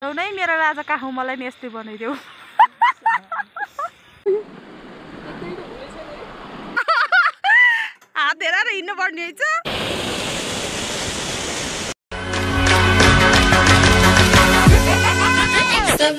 नै मेरो राजा कहाँ हौ मलाई नि यस्तै बनाइदेऊ हात हेरेर हिँड्नु पर्ने है छ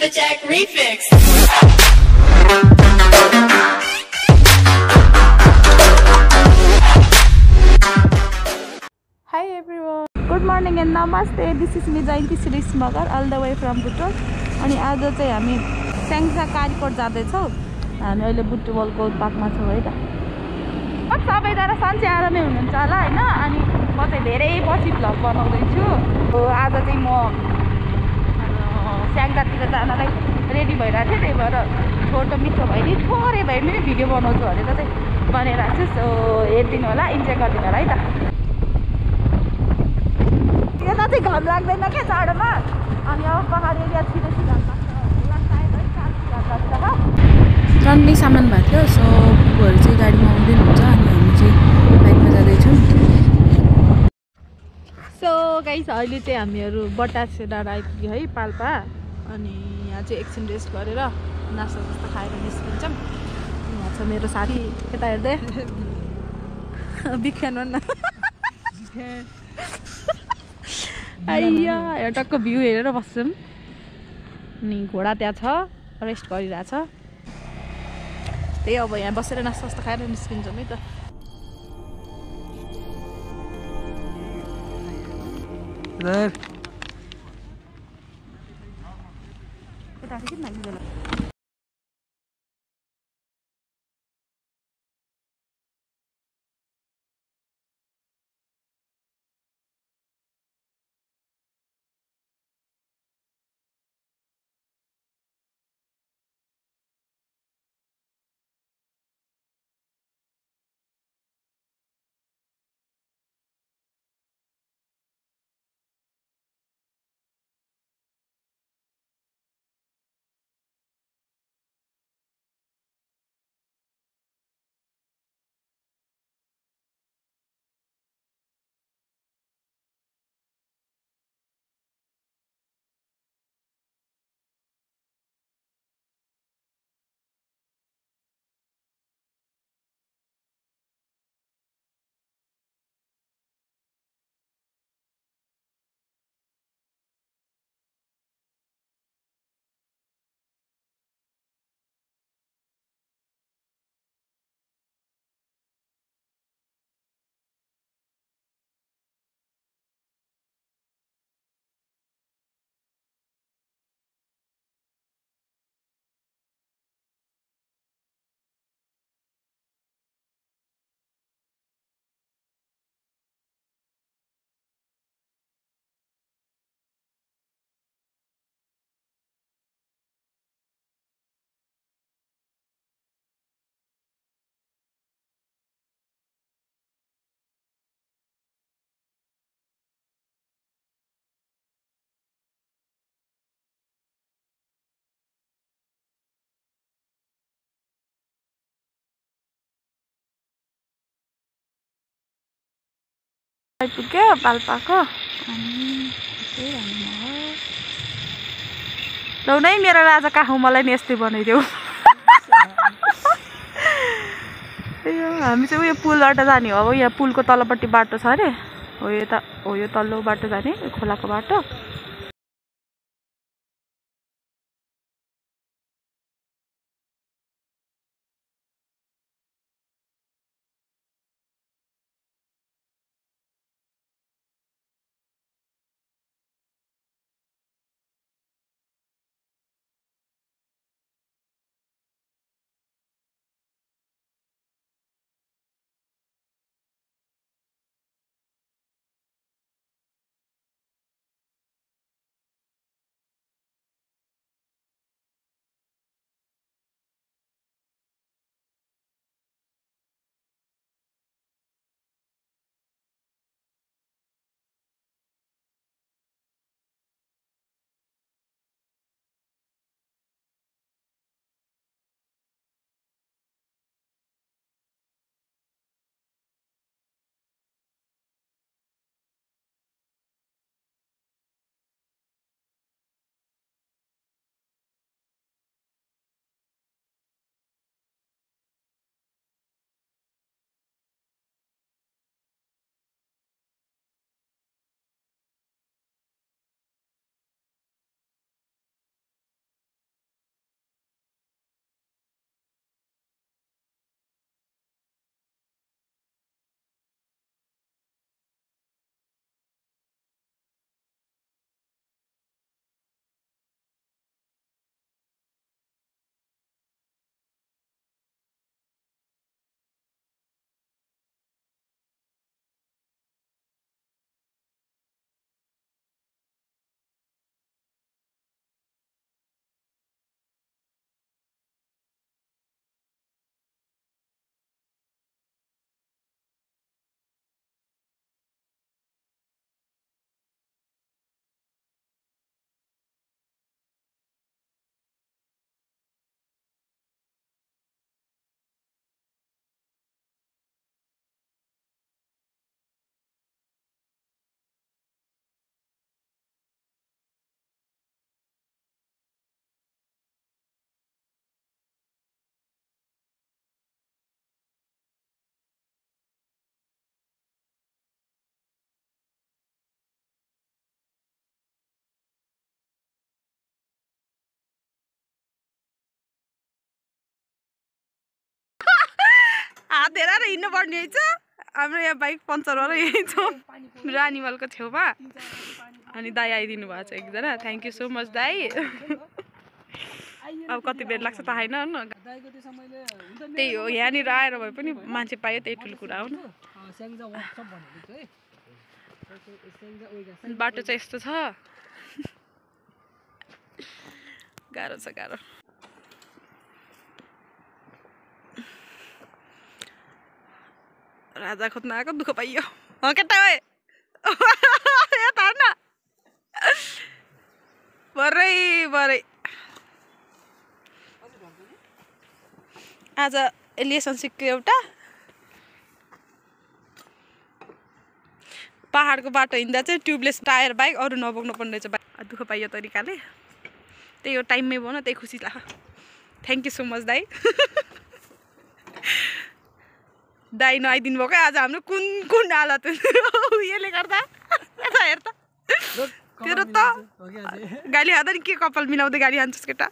The Jack Refix. Hi everyone. Good morning and namaste. This is me Jayanti Sri Smagar all the way from Butwal. अनि आज चाहिँ हामी स्याङ्सा कालीकोट जाँदैछौँ। हामी अहिले बुटवलको पार्कमा छौँ है त। सबैजना सन्चै आरामै हुनुहुन्छ होला हैन। अनि म चाहिँ धेरै पछि भ्लग बनाउँदैछु। आज चाहिँ म स्याङ्जातिर जानलाई रेडी भइरहेको थिएँ, त्यही भएर छोटो मिठो भयो नि थोरै भए पनि भिडियो बनाउँछु भनेर चाहिँ बनाइरहेको छु। सो हेरिदिनु होला, इन्जोय गरिदिनु होला है त। यता चाहिँ घाम लाग्दैन क्या जाडोमा। अनि अब पहाडी एरिया छिटो छिटो ट्रन्ने सामान भएको थियो। सो बुबुहरू चाहिँ गाडीमा आउँदै हुन्छ अनि हामी चाहिँ बाइकमा जाँदैछौँ। सो गाइस अहिले चाहिँ हामीहरू बतासे डाँडा आइपुग्यो है पाल्पा। अनि यहाँ चाहिँ एकछिन रेस्ट गरेर नास्ता जस्तो खाएर निस्किन्छौँ। यहाँ छ मेरो साथी, यता हेर्दै बिख्यान न यहाँ टक्क भ्यू हेरेर बस्छौँ। अनि घोडा त्यहाँ छ, रेस्ट गरिरहेछ। त्यही अब यहाँ बसेर नास्ता जस्तो खाएर निस्किन्छौँ है त। आइपुग्यो पाल्पाको। अनि लौ नै मेरो राजा कहाँ हौ मलाई नि यस्तै बनाइदेऊ हामी चाहिँ उयो पुलबाट जाने हो। अब यहाँ पुलको तल्लोपट्टि बाटो छ अरे, हो यो तल्लो बाटो जाने खोलाको बाटो। हात हेरेर हिँड्नु पर्ने रहेछ हाम्रो यहाँ बाइक पङ्चर भएर यहीँ छ रानीवालको छेउमा अनि दाई आइदिनु भएको छ एकजना थ्याङ्क यू सो मच दाई अब कति बेर लाग्छ थाहा छैन त्यही हो यहाँनिर आएर भए पनि मान्छे पायो त्यही ठुलो कुरा हो न बाटो चाहिँ यस्तो छ गाह्रो छ गाह्रो राजा खोज्न आएको दुःख पाइयो केटा ओए यता हेर्न भरै भरै आज एलिएसन सिक्यो एउटा पहाडको बाटो हिँड्दा चाहिँ ट्युबलेस टायर बाइक अरू नबोक्नु पर्ने रहेछ बाइक दुःख पाइयो तरिकाले त्यही हो टाइममै भयो न त्यही खुसी लाग्यो थ्याङ्क यू सो मच दाई दाई नआइदिनु भएको आज हाम्रो कुन कुन हालत यसले गर्दा यता हेर त तेरो त गाली खाँदा नि के कपाल मिलाउँदै गाली खान्छस् केटा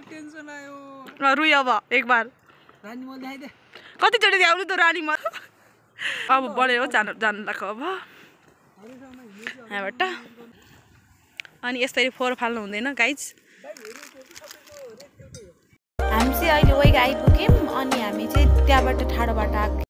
टेन्सन आयो रुई अब एक बार कतिचोटि ल्याउनु त रानी म अब बढ्यो जानु लाग्यो अब यहाँबाट अनि यसरी फोहोर फाल्नु हुँदैन गाइज हामी चाहिँ अहिले वैग आइपुग्यौँ अनि हामी चाहिँ त्यहाँबाट ठाडोबाट आएको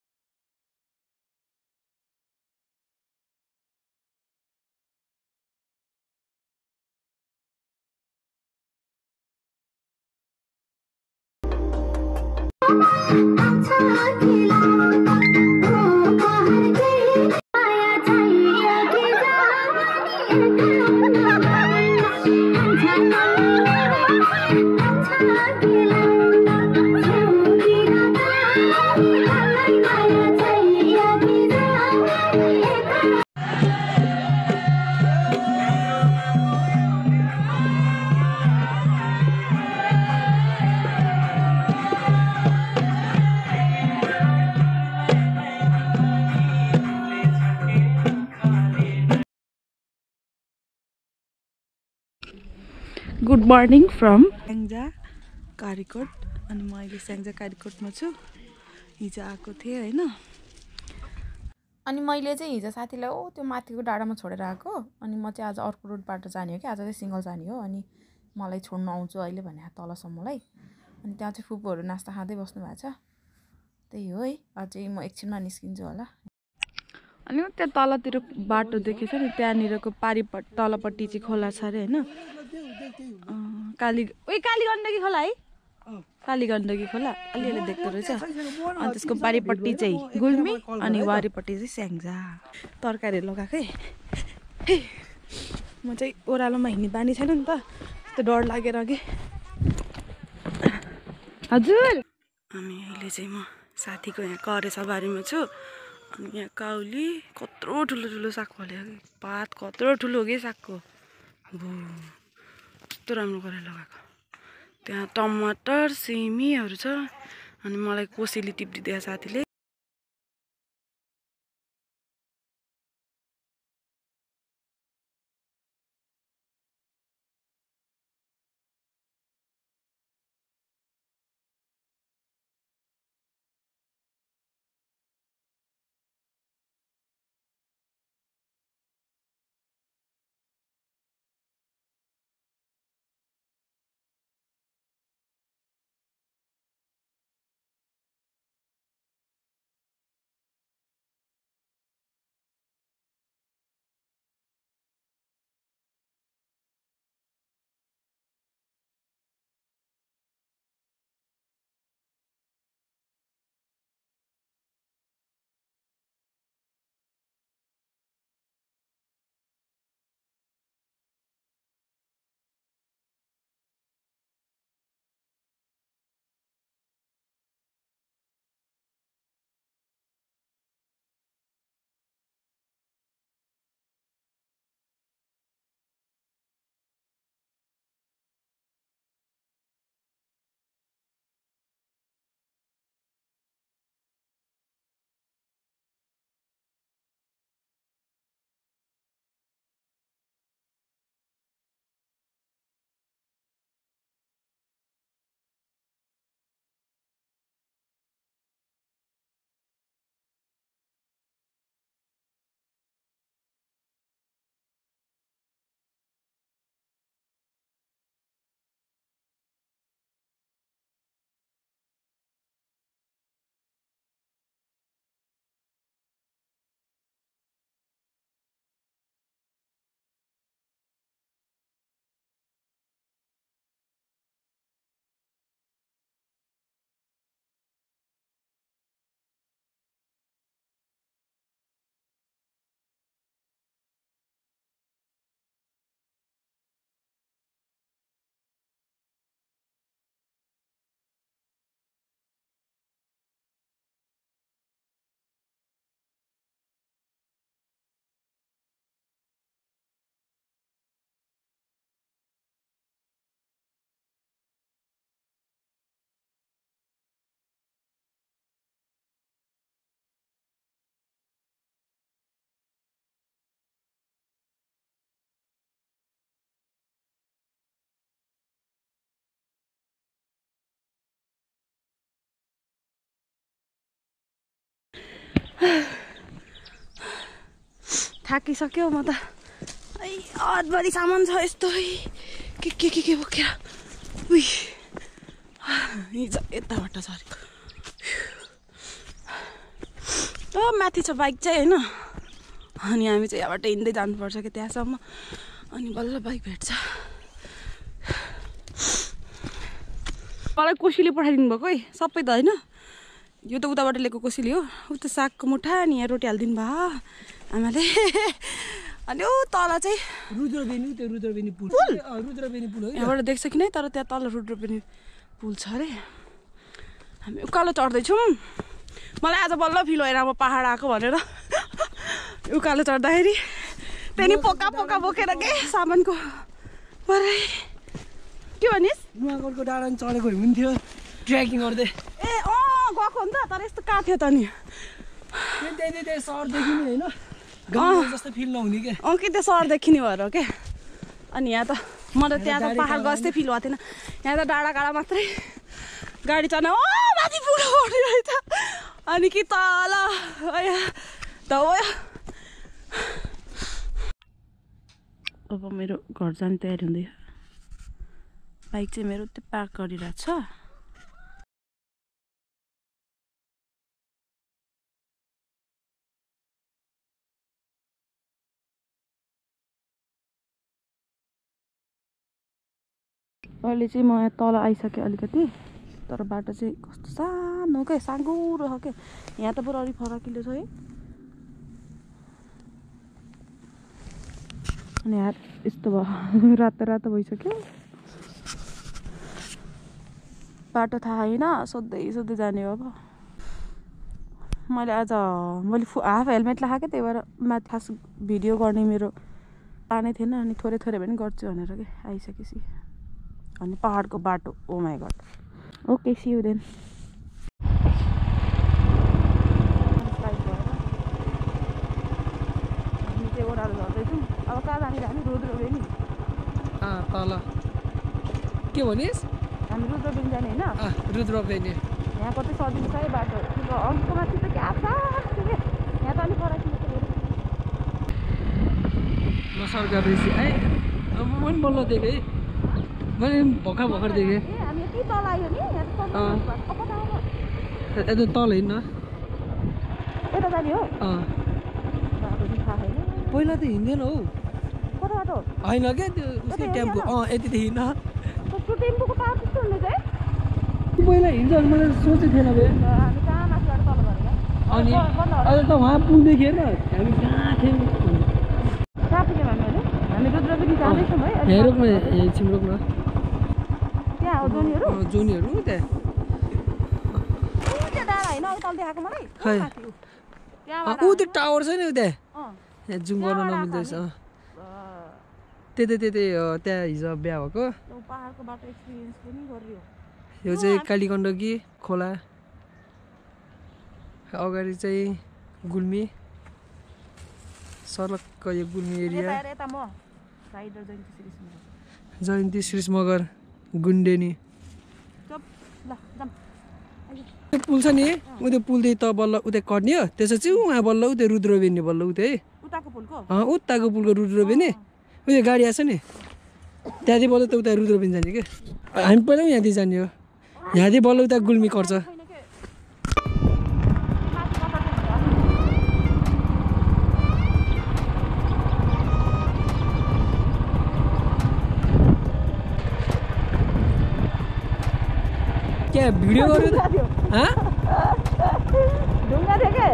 good morning from Syangja Kalikot अनि म अहिले स्याङ्जा कालीकोटमा छु हिजो आएको थिएँ होइन अनि मैले चाहिँ हिजो साथीलाई त्यो माथिको डाँडामा छोडेर आएको अनि म चाहिँ आज अर्को रुटबाट जाने हो कि आज चाहिँ सिङ्गल जाने हो अनि मलाई छोड्नु आउँछु अहिले भने तलसम्मलाई अनि त्यहाँ चाहिँ फुपूहरू नास्ता खाँदै बस्नु भएको छ त्यही हो है अझै म एकछिनमा निस्किन्छु होला अनि त्यहाँ तलतिर बाटो देखेछ नि त्यहाँनिरको तलपट्टि चाहिँ खोला छ अरे होइन काली गण्डकी खोला है काली गण्डकी खोला अलिअलि देख्दो रहेछ अनि त्यसको पारिपट्टि चाहिँ गुल्मी अनि वारिपट्टि चाहिँ स्याङ्जा तरकारीहरू लगाएकै म चाहिँ ओह्रालोमा हिँड्ने बानी छैन नि त त्यो डर लागेर कि हजुर अनि अहिले चाहिँ म साथीको यहाँ करेसा बारीमा छु अनि यहाँ काउली कत्रो ठुलो ठुलो साग फल्यो पात कत्रो ठुलो हो कि सागको कस्तो राम्रो गरेर लगाएको त्यहाँ टमाटर सिमीहरू छ अनि मलाई कोसेली टिपिदियो साथीले थाकिसक्यो म त अधभरि सामान छ यस्तो के बोकेर उही हिजो यताबाट सरेको माथि छ बाइक चाहिँ होइन अनि हामी चाहिँ यहाँबाट हिँड्दै जानुपर्छ कि त्यहाँसम्म अनि बल्ल बाइक भेट्छ मलाई कोसीले पठाइदिनु भएको है सबै त होइन यो त उताबाट ल्याएको कोसीले हो उता सागको मुठा अनि यहाँ रोटी हालिदिनु भयो आमाले अनि ऊ तल चाहिँ रुद्रबेनी पुल यहाँबाट देख्छ कि नै तर त्यहाँ तल रुद्रबेनी पुल छ अरे हामी उकालो चढ्दैछौँ मलाई आज बल्ल फिल भएर अब पहाड आएको भनेर उकालो चढ्दाखेरि त्यहाँदेखि पोका पोका बोकेर के सामानको परै के भनिस् नुवाकोटको डाँडामा चढेको हुन्थ्यो ट्रेकिङ गर्दै ए गएको हो नि त तर यस्तो कहाँ थियो त नि त्यही सहरदेखि नि होइन गाउँ जस्तो फिल नहुने के कि त्यो सहर देखिने भएर हो क्या अनि यहाँ त म त त्यहाँ त पहाड जस्तै फिल भएको थिएन यहाँ त डाँडा काँडा मात्रै गाडी चढ्न माथि पुरो ओर्ने रहेछ अनि कि तल अब मेरो घर जाने तयारी हुँदैछ बाइक चाहिँ मेरो त्यो पार्क गरिरहेको छ अहिले चाहिँ म यहाँ तल आइसकेँ अलिकति तर बाटो चाहिँ कस्तो सानो क्या साँगुरो छ क्या यहाँ त पुरा अलिक फराकिलो छ है अनि यहाँ यस्तो भयो रातो रातो भइसक्यो बाटो थाहा होइन सोध्दै जाने हो अब मैले आज हाफ हेलमेट लगाएको त्यही भएर माथि खास भिडियो गर्ने मेरो प्लानै थिएन अनि थोरै भए पनि गर्छु भनेर के आइसकेपछि अनि पहाडको बाटो oh my God okay see you then हामी चाहिँ ओह्रालो झर्दैछौँ अब कहाँ जाने हामी रुद्रबेनी तल के भनिस् हामी रुद्रबेनी जाने होइन रुद्रबेनी यहाँको चाहिँ सजिलो छ है बाटो अङ्कको माथि त क्या सानो थियो क्या यहाँ त अलिक फराकिलो थियो म सरकार रहेछ है मैले बल्ल देखेँ मैले भर्खर देखेँ हामी यति तल आयो नि यता तल हिँड्न यता जाने हो पहिला त हिँड्दैन हौ कता बाटो होइन क्या त्यो उसको टेम्पो यतिदेखि हिँड्न त्यो टेम्पोको पावर त्यस्तो हुने चाहिँ पहिला हिँड्छ मैले सोचेको थिएन बे हामी कहाँ माथिबाट तल गरेर अनि अहिले त उहाँ पुल देखेन हामी कहाँ थियौँ कहाँ पुग्यौँ हामी अहिले हामी रुद्रबेनी जाँदैछौँ है यहाँ रोक्न यहाँ एकछिन रोक्न त्यहाँ हो जोनीहरू जोनीहरू त्यहाँ त्यो डाँडा होइन अब तल देखाएको मलाई खै ऊ त्यो टावर छ नि ऊ त्यहाँ यहाँ जुम गर्न नमिल्दैछ त्यतै त्यहाँ हिजो बिहा भएको पहाडको बाटो एक्सपिरियन्स पनि गरियो यो चाहिँ कालीगण्डकी खोला अगाडि चाहिँ गुल्मी सरलक्क यो गुल्मी एरिया जयन्ती श्रीष मगर गुन्डेनी त्यो पुल छ नि ऊ त्यो पुलदेखि त बल्ल उता कट्ने हो त्यसपछि उहाँ बल्ल उता रुद्रबेनी बल्ल उता है उताको पुलको रुद्रबेनी उयो गाडी आएको छ नि त्यहाँदेखि बल्ल त उता रुद्रबेनी जाने क्या हामी पहिला पनि यहाँदेखि जाने हो यहाँदेखि बल्ल उता गुल्मी कर्छ क्या भिडियो गर्यो ढुङ्गा थियो के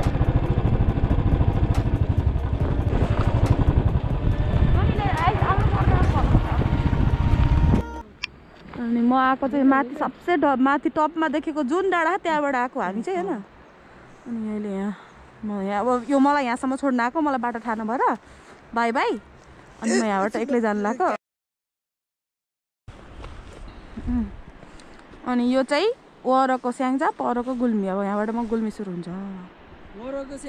अनि म आएको चाहिँ माथि सबसे माथि टपमा देखेको जुन डाँडा त्यहाँबाट आएको हामी चाहिँ होइन अनि अहिले यहाँ म यहाँ अब यो मलाई यहाँसम्म छोड्न आएको मलाई बाटो थाहा नभएर बाई बाई अनि म यहाँबाट एक्लै जानु लाग्यो अनि यो चाहिँ वरको स्याङ्जा परको गुल्मी अब यहाँबाट म गुल्मी सुरु हुन्छ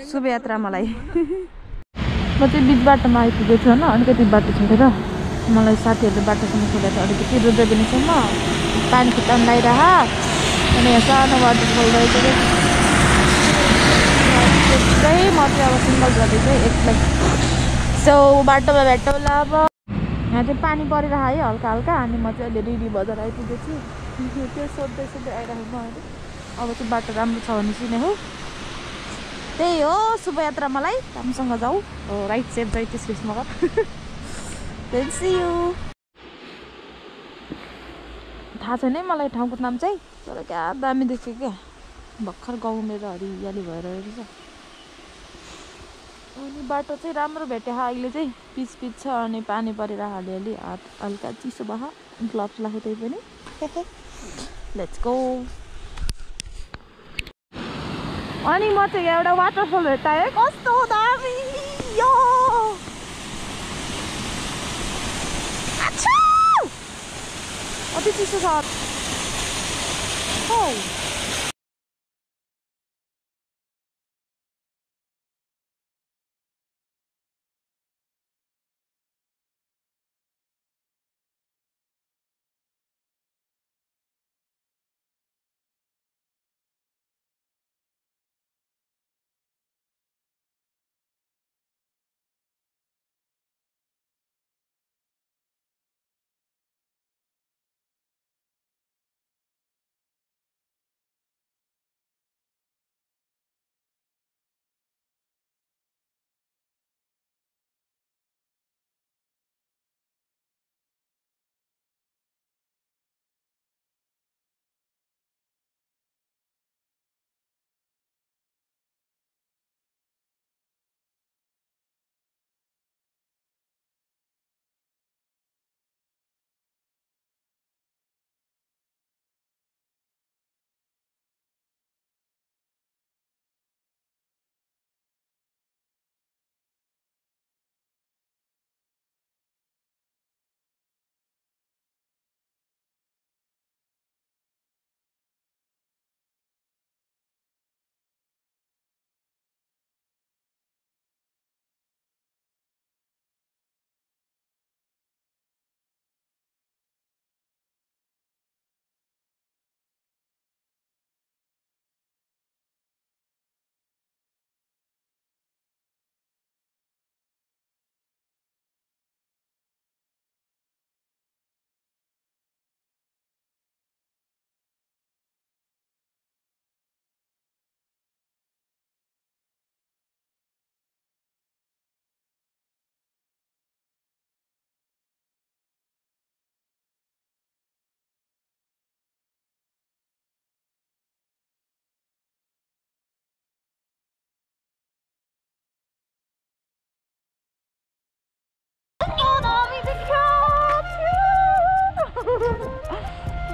शुभयात्रा मलाई म चाहिँ बिच बाटोमा आइपुगेको छु होइन अलिकति बाटो छोडेर मलाई साथीहरूले बाटोसम्म छोडेर चाहिँ अलिकति रुद्रबेनीसम्म पानी खुट्टामा लगाइरह अनि यहाँ सानो बाटो खोल्दैछ एक्लै म चाहिँ अब सिङ्गल गर्दैछु एक्लै। सो बाटोमा भेटौँ ल अब। यहाँ चाहिँ पानी परिरहेको है हल्का हल्का अनि म चाहिँ अहिले रेडी बजार आइपुगेछु। त्यो सोध्दै सोध्दै आइरहेको अहिले। अब चाहिँ बाटो राम्रो छ भने चाहिँ हो त्यही हो शुभयात्रा मलाई राम्रोसँग जाऊ राइट सेफ जाइ त्यसपछि मगर देन सी यू। थाहा छैन है मलाई ठाउँको नाम चाहिँ तर क्या दामी देख्यो क्या भर्खर गाउँ मेरो हरियाली भएर रहेछ। अनि बाटो चाहिँ राम्रो भेट्यो अहिले चाहिँ पिच पिच छ अनि पानी परेर अलिअलि हात हल्का चिसो भयो ग्लोभ्स लगाएको त्यही पनि लेट्स गो। अनि म चाहिँ एउटा वाटरफल भेट्टाएँ कस्तो दामी यो अति चिसो छ।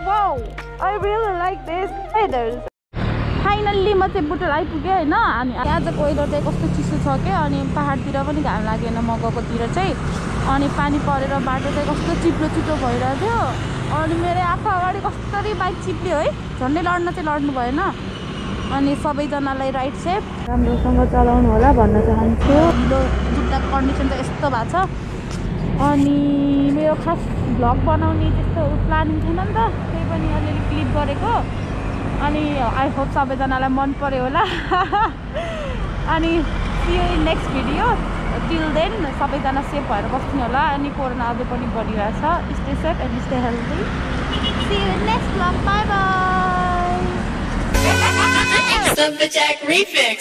Wow, I really like this feathers. Finally म चाहिँ बुटोल आइपुगेँ होइन। अनि आजको वेदर चाहिँ कस्तो चिसो छ क्या अनि पहाडतिर पनि घाम लागेन म गएकोतिर चाहिँ। अनि पानी परेर बाटो चाहिँ कस्तो चिप्लो चिप्लो भइरहेको थियो अनि मेरो आँखा अगाडि कसरी बाइक चिप्लियो है झन्डै लड्न चाहिँ लड्नु भएन। अनि सबैजनालाई राइट सेफ राम्रोसँग चलाउनु होला भन्न चाहन्छु। यो जुत्ताको कन्डिसन चाहिँ यस्तो भएको छ। अनि मेरो खास भ्लग बनाउने त्यस्तो प्लानिङ थिएन नि त त्यही पनि अलिअलि क्लिप गरेको। अनि आई होप सबैजनालाई मन पर्यो होला। अनि see you in next video. Till then सबैजना सेफ भएर बस्नु होला। अनि कोरोना अझै पनि बढिरहेछ। Stay safe and stay healthy. See you in next vlog. Bye bye. Lumberjack Remix.